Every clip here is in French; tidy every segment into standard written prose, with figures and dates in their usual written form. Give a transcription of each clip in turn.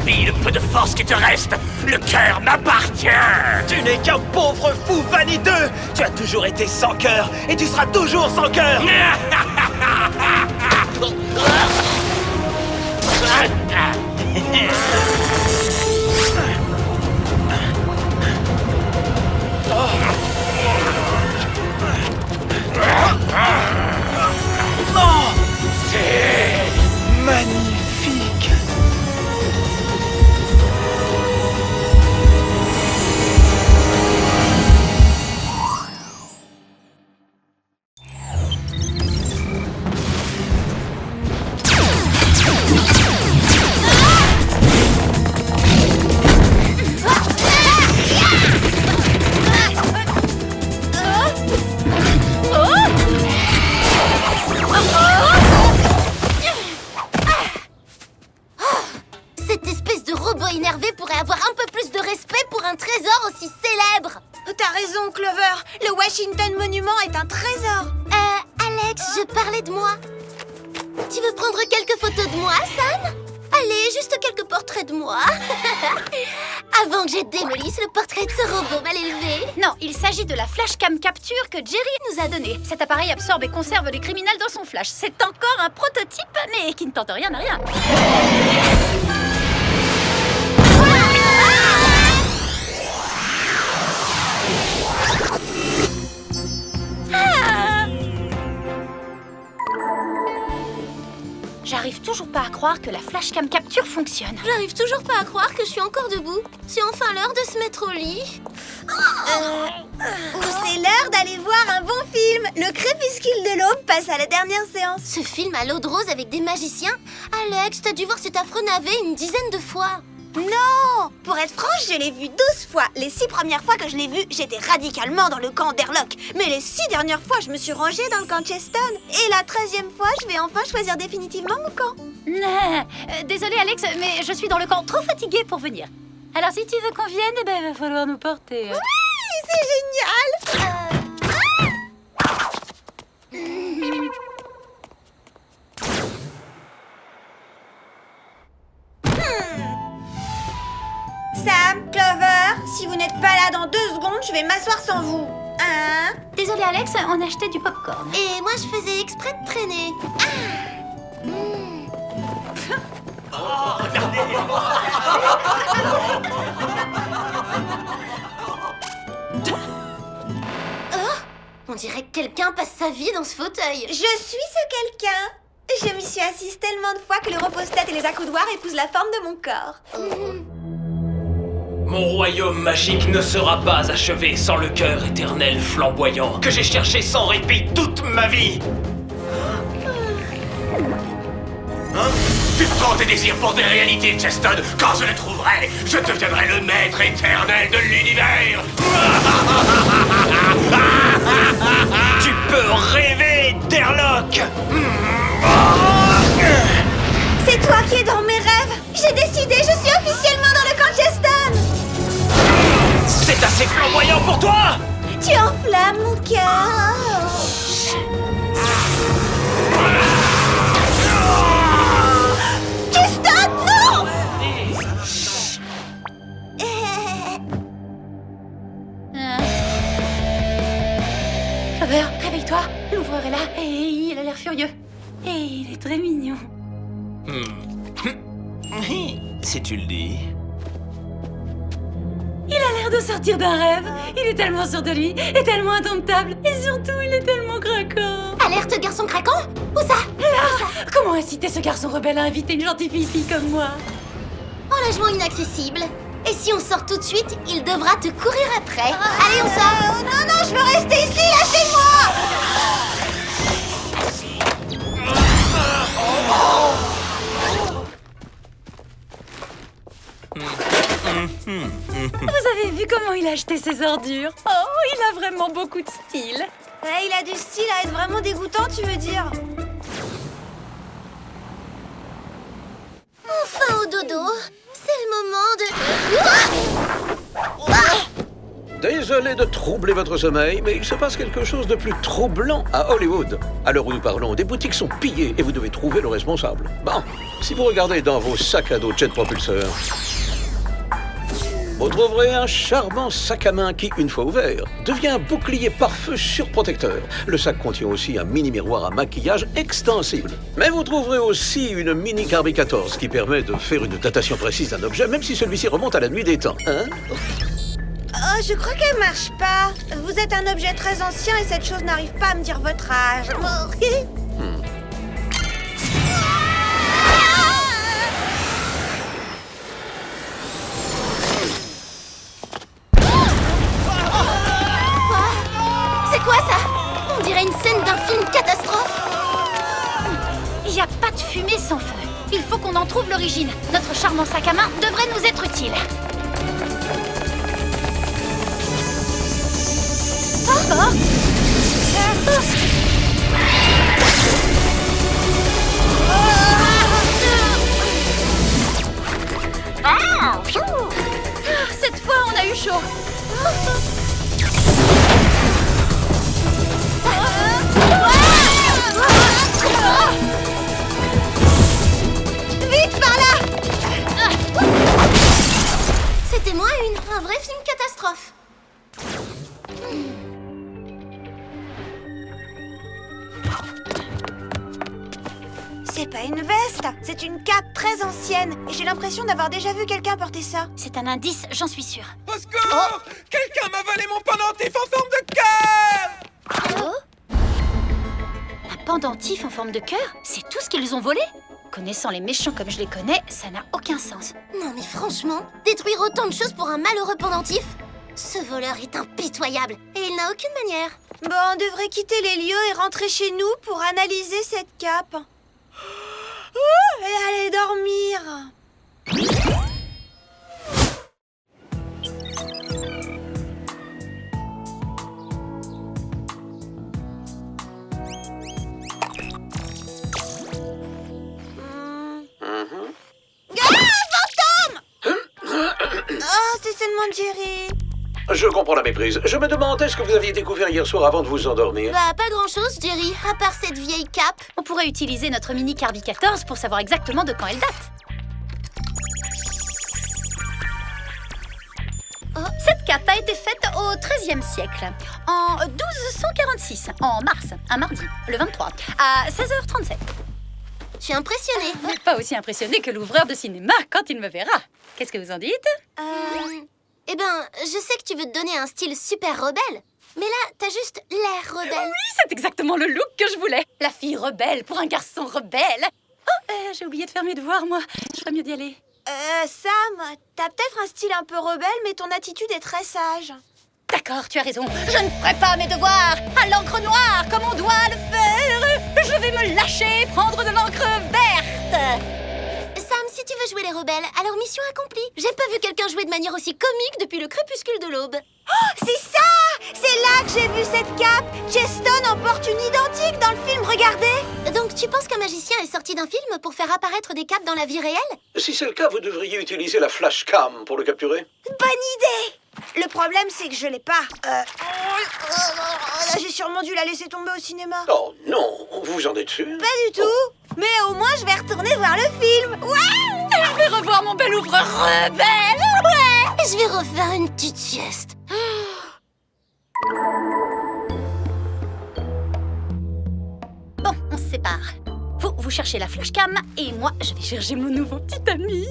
Oublie le peu de force qui te reste. Le cœur m'appartient. Tu n'es qu'un pauvre fou vaniteux. Tu as toujours été sans cœur et tu seras toujours sans cœur. Oh, c'est magnifique. Cette espèce de robot énervé pourrait avoir un peu plus de respect pour un trésor aussi célèbre. T'as raison, Clover. Le Washington Monument est un trésor. Alex, je parlais de moi. Tu veux prendre quelques photos de moi, Sam? Allez, juste quelques portraits de moi. Avant que je démolisse le portrait de ce robot mal élevé. Non, il s'agit de la flashcam capture que Jerry nous a donnée. Cet appareil absorbe et conserve les criminels dans son flash. C'est encore un prototype, mais qui ne tente rien à rien. J'arrive toujours pas à croire que la flashcam capture fonctionne. J'arrive toujours pas à croire que je suis encore debout. C'est enfin l'heure de se mettre au lit. C'est l'heure d'aller voir un bon film. Le crépuscule de l'aube passe à la dernière séance. Ce film à l'eau de rose avec des magiciens? Alex, t'as dû voir cet affreux navet une dizaine de fois. Non! Pour être franche, je l'ai vu 12 fois. Les 6 premières fois que je l'ai vu, j'étais radicalement dans le camp d'Airlock. Mais les 6 dernières fois, je me suis rangée dans le camp Cheston. Et la 13e fois, je vais enfin choisir définitivement mon camp. Désolée Alex, mais je suis dans le camp trop fatiguée pour venir. Alors si tu veux qu'on vienne, eh ben, il va falloir nous porter. Oui, c'est génial! Sam, Clover, si vous n'êtes pas là dans 2 secondes, je vais m'asseoir sans vous. Hein? Désolée Alex, on achetait du popcorn. Et moi, je faisais exprès de traîner. On dirait que quelqu'un passe sa vie dans ce fauteuil. Je suis ce quelqu'un. Je m'y suis assise tellement de fois que le repose-tête et les accoudoirs épousent la forme de mon corps. Mon royaume magique ne sera pas achevé sans le cœur éternel flamboyant que j'ai cherché sans répit toute ma vie. Hein? Tu prends tes désirs pour des réalités, Cheston. Quand je le trouverai, je deviendrai le maître éternel de l'univers. Tu peux rêver, Derlock. C'est toi qui es dans mes rêves. J'ai décidé, je suis officiellement dans le camp Cheston. C'est assez flamboyant pour toi. Tu enflammes mon cœur. Cheston, non! Clover, réveille-toi. L'ouvreur est là et il a l'air furieux. Et il est très mignon. Si tu le dis. Il a l'air de sortir d'un rêve. Il est tellement sûr de lui et tellement indomptable. Et surtout, il est tellement craquant. Alerte garçon craquant? Où ça? Comment inciter ce garçon rebelle à inviter une gentille fille comme moi? Enlèvement inaccessible. Et si on sort tout de suite, il devra te courir après. Allez, on sort. Non, je veux rester ici, lâchez-moi! Vous avez vu comment il a acheté ses ordures? Oh, il a vraiment beaucoup de style. Il a du style à être vraiment dégoûtant, tu veux dire? Enfin au dodo. C'est le moment de... Des désolé de troubler votre sommeil, mais il se passe quelque chose de plus troublant à Hollywood. À l'heure où nous parlons, des boutiques sont pillées et vous devez trouver le responsable. Bon, si vous regardez dans vos sacs à dos jet propulseur, vous trouverez un charmant sac à main qui, une fois ouvert, devient un bouclier pare-feu surprotecteur. Le sac contient aussi un mini miroir à maquillage extensible. Mais vous trouverez aussi une mini Carbie 14 qui permet de faire une datation précise d'un objet, même si celui-ci remonte à la nuit des temps. Hein? Oh, je crois qu'elle marche pas. Vous êtes un objet très ancien et cette chose n'arrive pas à me dire votre âge. C'est quoi ça? On dirait une scène d'un film catastrophe. Il n'y a pas de fumée sans feu. Il faut qu'on en trouve l'origine. Notre charmant sac à main devrait nous être utile. Cette fois, on a eu chaud. Vite par là! C'était moins un vrai film catastrophe. C'est pas une veste, c'est une cape très ancienne. Et j'ai l'impression d'avoir déjà vu quelqu'un porter ça. C'est un indice, j'en suis sûre. Au secours! Quelqu'un m'a volé mon pendentif en forme de cœur! Un pendentif en forme de cœur? C'est tout ce qu'ils ont volé? Connaissant les méchants comme je les connais, ça n'a aucun sens. Non mais franchement, détruire autant de choses pour un malheureux pendentif? Ce voleur est impitoyable et il n'a aucune manière. Bon, on devrait quitter les lieux et rentrer chez nous pour analyser cette cape. Et aller dormir. C'est seulement Jerry. Je comprends la méprise. Je me demandais ce que vous aviez découvert hier soir avant de vous endormir. Bah pas grand chose Jerry, à part cette vieille cape. On pourrait utiliser notre mini Carbie 14 pour savoir exactement de quand elle date. Cette cape a été faite au XIIIe siècle, en 1246, en mars, un mardi, le 23, à 16h37. Je suis impressionnée. Mais pas aussi impressionné que l'ouvreur de cinéma quand il me verra. Qu'est-ce que vous en dites? Eh ben, je sais que tu veux te donner un style super rebelle, mais là, t'as juste l'air rebelle. Oui, c'est exactement le look que je voulais. La fille rebelle pour un garçon rebelle. Oh, j'ai oublié de faire mes devoirs, moi. Je ferais mieux d'y aller. Sam, t'as peut-être un style un peu rebelle, mais ton attitude est très sage. D'accord, tu as raison. Je ne ferai pas mes devoirs à l'encre noire comme on doit le faire. Je vais me lâcher et prendre de l'encre verte. Sam, si tu veux jouer les rebelles, alors mission accomplie. J'ai pas vu quelqu'un jouer de manière aussi comique depuis le crépuscule de l'aube. Oh, c'est ça! C'est là que j'ai vu cette cape. Cheston en porte une identique dans le film, regardez. Donc tu penses qu'un magicien est sorti d'un film pour faire apparaître des capes dans la vie réelle? Si c'est le cas, vous devriez utiliser la flashcam pour le capturer. Bonne idée! Le problème, c'est que je l'ai pas. J'ai sûrement dû la laisser tomber au cinéma. Oh non, vous en êtes sûr? Pas du tout. Mais au moins, je vais retourner voir le film. Ouais! Je vais revoir mon bel ouvreur rebelle. Ouais. Je vais refaire une petite sieste. Bon, on se sépare. Vous cherchez la flashcam et moi, je vais chercher mon nouveau petit ami.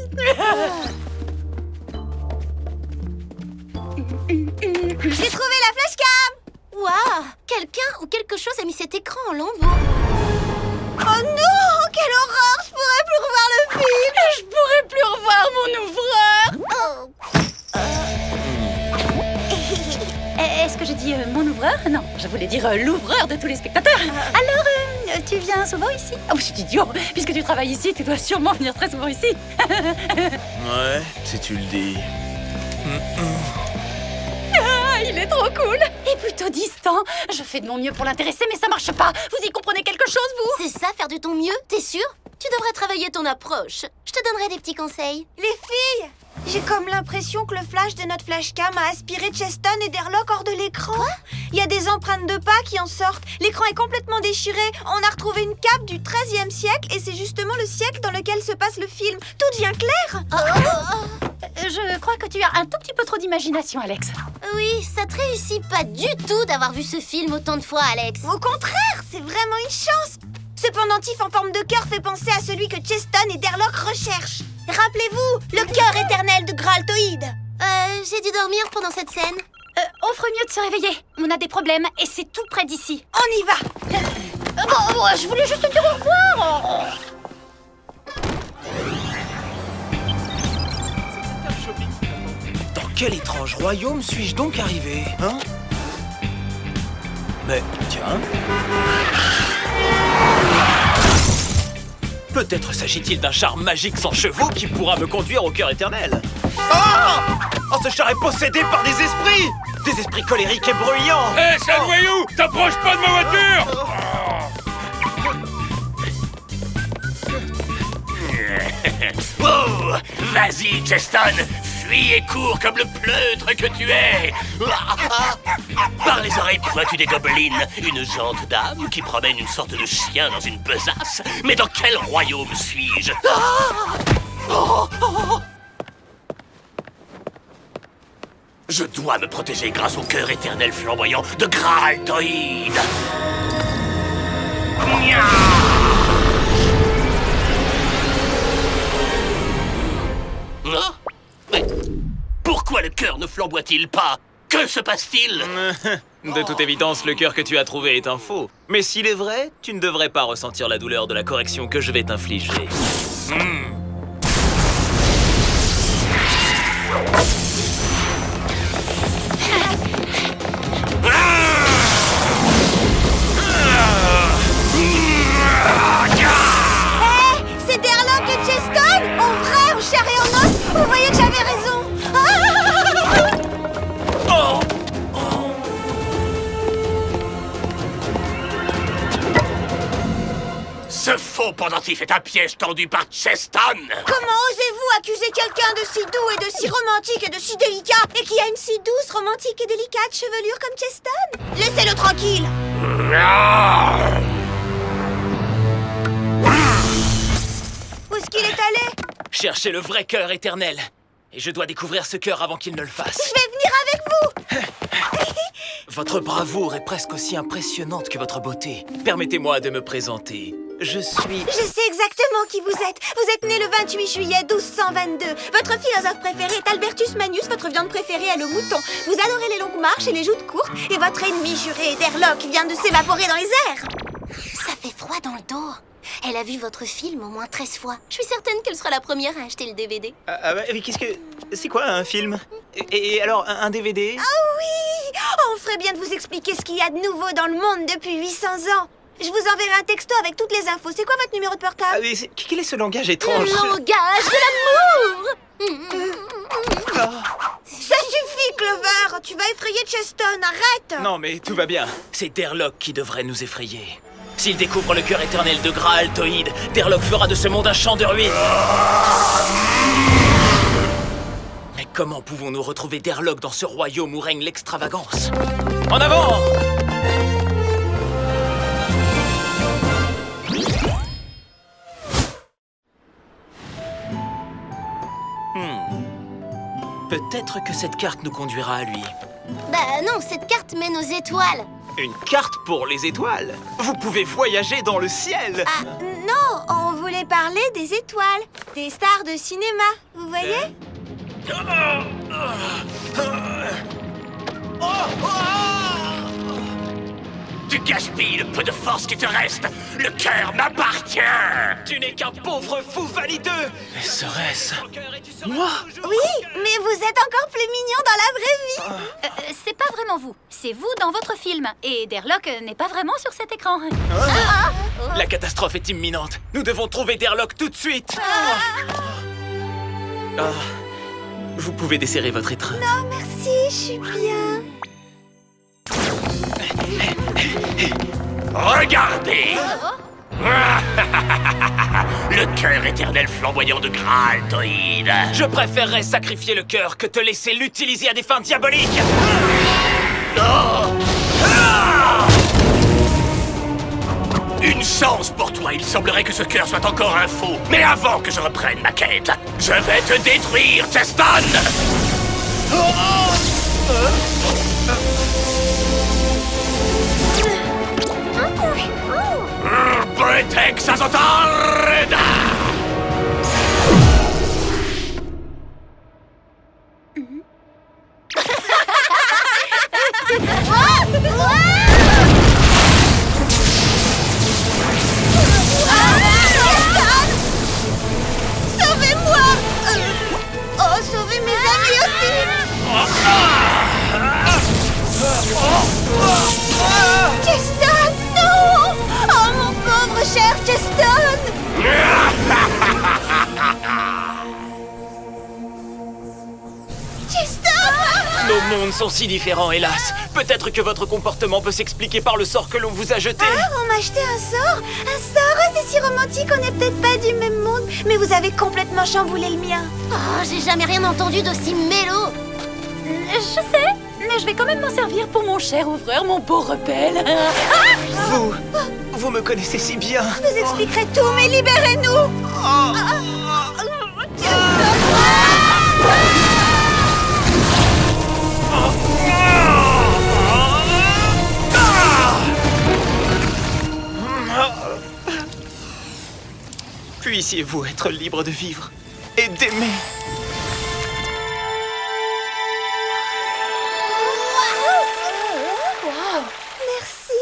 J'ai trouvé la flashcam! Waouh! Quelqu'un ou quelque chose a mis cet écran en lambeaux. Oh non! Quelle horreur! Je pourrais plus revoir le film! Je pourrais plus revoir mon ouvreur. Oh. Est-ce que je dis mon ouvreur? Non, je voulais dire l'ouvreur de tous les spectateurs. Alors, tu viens souvent ici? Oh, c'est idiot. Puisque tu travailles ici, tu dois sûrement venir très souvent ici. Ouais, si tu le dis. Ah, il est trop cool. Et plutôt distant. Je fais de mon mieux pour l'intéresser, mais ça marche pas. Vous y comprenez quelque chose, vous? C'est ça, faire de ton mieux? T'es sûr? Tu devrais travailler ton approche. Je te donnerai des petits conseils. Les filles, j'ai comme l'impression que le flash de notre flashcam a aspiré Cheston et Derlock hors de l'écran. Il y a des empreintes de pas qui en sortent. L'écran est complètement déchiré. On a retrouvé une cape du XIIIe siècle et c'est justement le siècle dans lequel se passe le film. Tout devient clair. Je crois que tu as un tout petit peu trop d'imagination, Alex. Oui, ça te réussit pas du tout d'avoir vu ce film autant de fois, Alex. Au contraire, c'est vraiment une chance. Ce pendentif en forme de cœur fait penser à celui que Cheston et Derlock recherchent. Rappelez-vous, le cœur éternel de Graltoïd. J'ai dû dormir pendant cette scène. On ferait mieux de se réveiller. On a des problèmes et c'est tout près d'ici. On y va. Je voulais juste te dire au revoir. Dans quel étrange royaume suis-je donc arrivé, hein? Mais tiens... Peut-être s'agit-il d'un char magique sans chevaux qui pourra me conduire au cœur éternel. Oh, ce char est possédé par des esprits! Des esprits colériques et bruyants! Hé, sale voyou! T'approches pas de ma voiture! Oh, vas-y, Cheston, fuis et cours comme le pleutre que tu es. Par les oreilles pointues des gobelines, une gente dame qui promène une sorte de chien dans une besace. Mais dans quel royaume suis-je? Je dois me protéger grâce au cœur éternel flamboyant de Graltoïd. Oh, mais pourquoi le cœur ne flamboie-t-il pas? Que se passe-t-il? De toute évidence, le cœur que tu as trouvé est un faux. Mais s'il est vrai, tu ne devrais pas ressentir la douleur de la correction que je vais t'infliger. C'est Derlock et Cheston? En vrai, en chair et en os? Vous voyez que j'avais raison. Ce faux pendentif est un piège tendu par Cheston. Comment osez-vous accuser quelqu'un de si doux et de si romantique et de si délicat et qui a une si douce, romantique et délicate chevelure comme Cheston? Laissez-le tranquille. Où est-ce qu'il est allé? Cherchez le vrai cœur éternel. Et je dois découvrir ce cœur avant qu'il ne le fasse. Je vais venir avec vous. Votre bravoure est presque aussi impressionnante que votre beauté. Permettez-moi de me présenter. Je suis... Je sais exactement qui vous êtes. Vous êtes né le 28 juillet 1222. Votre philosophe préféré est Albertus Magnus. Votre viande préférée est le mouton. Vous adorez les longues marches et les joutes courtes. Et votre ennemi juré, Derlock, vient de s'évaporer dans les airs. Ça fait froid dans le dos. Elle a vu votre film au moins 13 fois. Je suis certaine qu'elle sera la première à acheter le DVD. mais qu'est-ce que... C'est quoi un film? Et alors, un DVD? Ah oui! On ferait bien de vous expliquer ce qu'il y a de nouveau dans le monde depuis 800 ans. Je vous enverrai un texto avec toutes les infos. C'est quoi votre numéro de portable? Quel est ce langage Le étrange? langage de l'amour. Ça suffit, Clover! Tu vas effrayer Cheston, arrête! Non, mais tout va bien. C'est Derlock qui devrait nous effrayer. S'il découvre le cœur éternel de Graltoïd, Derlock fera de ce monde un champ de ruines. Mais comment pouvons-nous retrouver Derlock dans ce royaume où règne l'extravagance? En avant! Peut-être que cette carte nous conduira à lui. Bah non, cette carte mène aux étoiles. Une carte pour les étoiles? Vous pouvez voyager dans le ciel! Ah, non, on voulait parler des étoiles, des stars de cinéma, vous voyez? Tu gaspilles le peu de force qui te reste. Le cœur m'appartient. Tu n'es qu'un pauvre fou valideux! Mais serait-ce... moi? Oui, mais vous êtes encore plus mignon dans la vraie vie. C'est pas vraiment vous. C'est vous dans votre film. Et Derlock n'est pas vraiment sur cet écran. La catastrophe est imminente. Nous devons trouver Derlock tout de suite. Vous pouvez desserrer votre étreinte. Non, merci, je suis bien. Regardez. le cœur éternel flamboyant de Graltoïd. Je préférerais sacrifier le cœur que te laisser l'utiliser à des fins diaboliques. Non! Une chance pour toi, il semblerait que ce cœur soit encore un faux. Mais avant que je reprenne ma quête, je vais te détruire, Cheston! Bretex Azotarda! Sauvez-moi! Oh, sauvez mes amis aussi! Cheston, non! Oh, mon pauvre cher Cheston! Cheston! Nos mondes sont si différents, hélas. Peut-être que votre comportement peut s'expliquer par le sort que l'on vous a jeté. Ah, on m'a acheté un sort? Un sort? Oh, c'est si romantique, on n'est peut-être pas du même monde. Mais vous avez complètement chamboulé le mien. Oh, j'ai jamais rien entendu d'aussi mélo. Je sais, mais je vais quand même m'en servir pour mon cher ouvreur, mon beau rebelle. Vous me connaissez si bien. Je vous expliquerai tout, mais libérez-nous! Puissiez-vous être libre de vivre et d'aimer. Merci.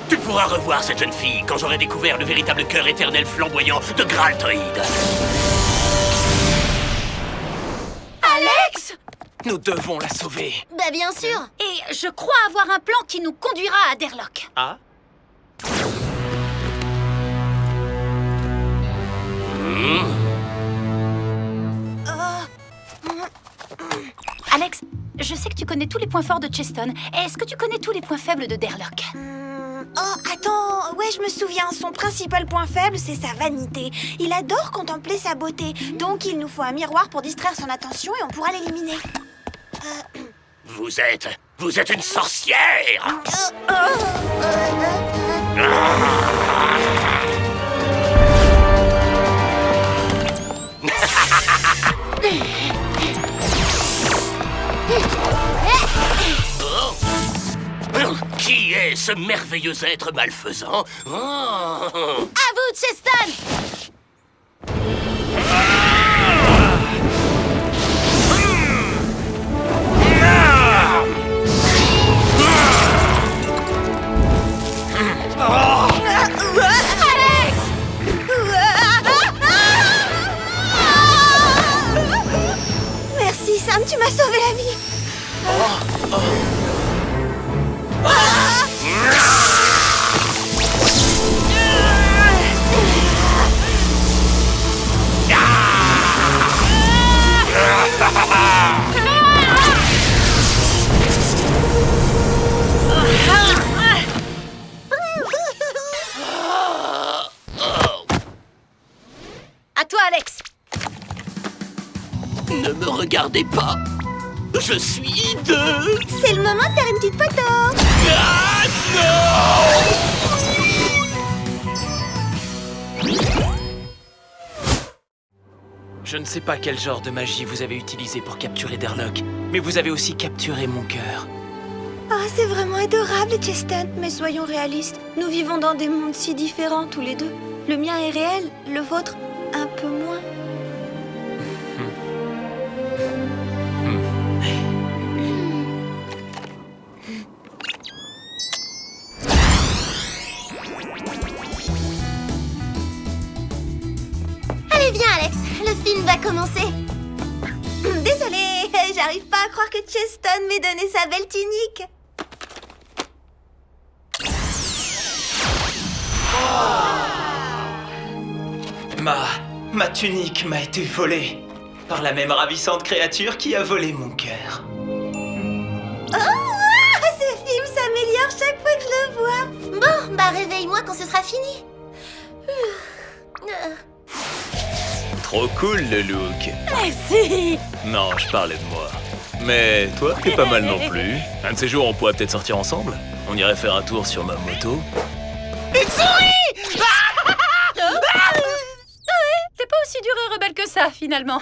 Tu pourras revoir cette jeune fille quand j'aurai découvert le véritable cœur éternel flamboyant de Graltoïd. Alex! Nous devons la sauver. Bah bien sûr. Et je crois avoir un plan qui nous conduira à Derlock. Ah? Alex, je sais que tu connais tous les points forts de Cheston. Est-ce que tu connais tous les points faibles de Derlock? Oh, attends, ouais, je me souviens, son principal point faible, c'est sa vanité. Il adore contempler sa beauté, donc il nous faut un miroir pour distraire son attention et on pourra l'éliminer. Vous êtes une sorcière! Qui est ce merveilleux être malfaisant? À vous, Cheston. Merci Sam, tu m'as sauvé la vie. À toi, Alex. Ne me regardez pas. Je suis hideux. C'est le moment de faire une petite photo. Ah non! Je ne sais pas quel genre de magie vous avez utilisé pour capturer Derlock, mais vous avez aussi capturé mon cœur. Ah, c'est vraiment adorable, Cheston. Mais soyons réalistes, nous vivons dans des mondes si différents tous les deux. Le mien est réel, le vôtre, un peu moins. Allez, viens, Alex. Le film va commencer. Désolée, j'arrive pas à croire que Cheston m'ait donné sa belle tunique. Ma tunique m'a été volée. par la même ravissante créature qui a volé mon cœur. Ce film s'améliore chaque fois que je le vois. Bon, bah réveille-moi quand ce sera fini. Trop cool le look. Merci. Non, je parlais de moi. Mais toi, t'es pas mal non plus. Un de ces jours, on pourrait peut-être sortir ensemble. On irait faire un tour sur ma moto. T'es pas aussi dur et rebelle que ça, finalement.